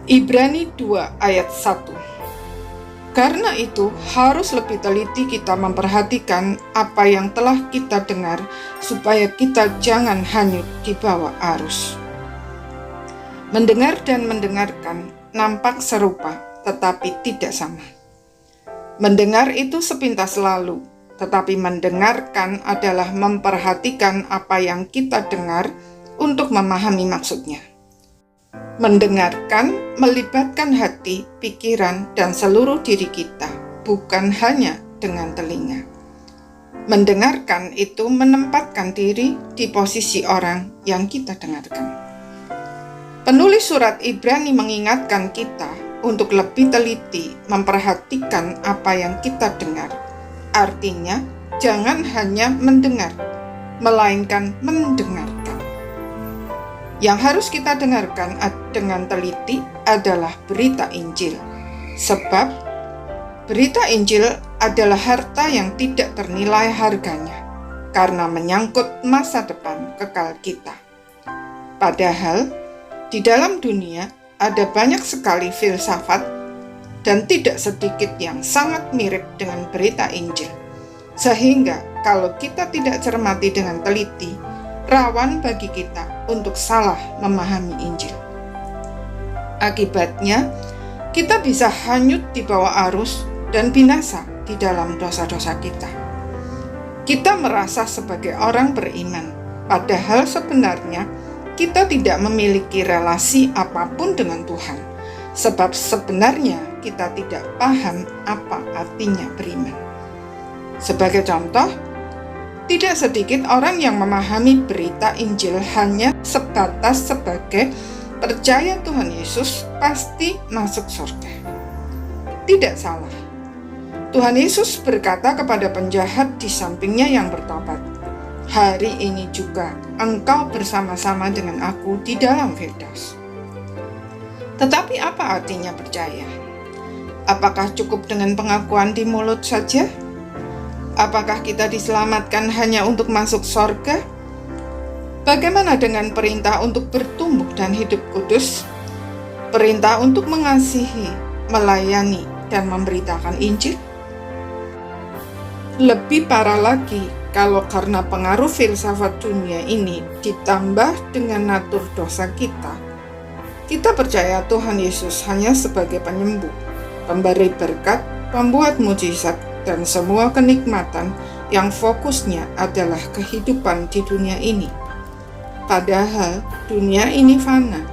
Ibrani 2 ayat 1. Karena itu harus lebih teliti kita memperhatikan apa yang telah kita dengar, supaya kita jangan hanyut di bawah arus. Mendengar dan mendengarkan nampak serupa, tetapi tidak sama. Mendengar itu sepintas lalu, tetapi mendengarkan adalah memperhatikan apa yang kita dengar untuk memahami maksudnya. Mendengarkan melibatkan hati, pikiran, dan seluruh diri kita, bukan hanya dengan telinga. Mendengarkan itu menempatkan diri di posisi orang yang kita dengarkan. Penulis surat Ibrani mengingatkan kita untuk lebih teliti memperhatikan apa yang kita dengar. Artinya, jangan hanya mendengar, melainkan mendengarkan. Yang harus kita dengarkan dengan teliti adalah berita Injil. Sebab berita Injil adalah harta yang tidak ternilai harganya, karena menyangkut masa depan kekal kita. Padahal, di dalam dunia ada banyak sekali filsafat dan tidak sedikit yang sangat mirip dengan berita Injil. Sehingga kalau kita tidak cermati dengan teliti, rawan bagi kita untuk salah memahami Injil. Akibatnya, kita bisa hanyut di bawah arus dan binasa di dalam dosa-dosa kita. Kita merasa sebagai orang beriman, padahal sebenarnya kita tidak memiliki relasi apapun dengan Tuhan, sebab sebenarnya kita tidak paham apa artinya beriman. Sebagai contoh, tidak sedikit orang yang memahami berita Injil hanya sebatas sebagai percaya Tuhan Yesus pasti masuk surga. Tidak salah. Tuhan Yesus berkata kepada penjahat di sampingnya yang bertobat, "Hari ini juga engkau bersama-sama dengan aku di dalam Firdaus." Tetapi apa artinya percaya? Apakah cukup dengan pengakuan di mulut saja? Apakah kita diselamatkan hanya untuk masuk surga? Bagaimana dengan perintah untuk bertumbuh dan hidup kudus? Perintah untuk mengasihi, melayani, dan memberitakan Injil? Lebih parah lagi, kalau karena pengaruh filsafat dunia ini ditambah dengan natur dosa kita percaya Tuhan Yesus hanya sebagai penyembuh, pemberi berkat, pembuat mujizat, dan semua kenikmatan yang fokusnya adalah kehidupan di dunia ini. Padahal dunia ini fana,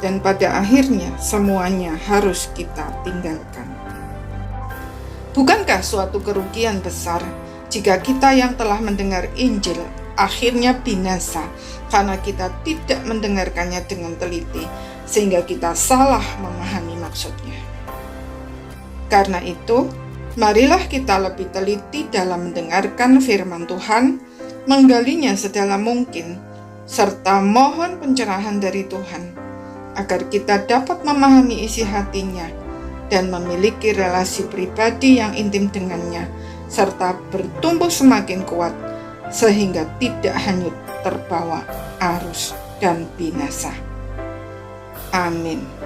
dan pada akhirnya semuanya harus kita tinggalkan. Bukankah suatu kerugian besar jika kita yang telah mendengar Injil akhirnya binasa karena kita tidak mendengarkannya dengan teliti, sehingga kita salah memahami maksudnya? Karena itu, marilah kita lebih teliti dalam mendengarkan firman Tuhan, menggalinya sedalam mungkin, serta mohon pencerahan dari Tuhan, agar kita dapat memahami isi hatinya dan memiliki relasi pribadi yang intim dengannya, serta bertumbuh semakin kuat, sehingga tidak hanyut terbawa arus dan binasa. Amin.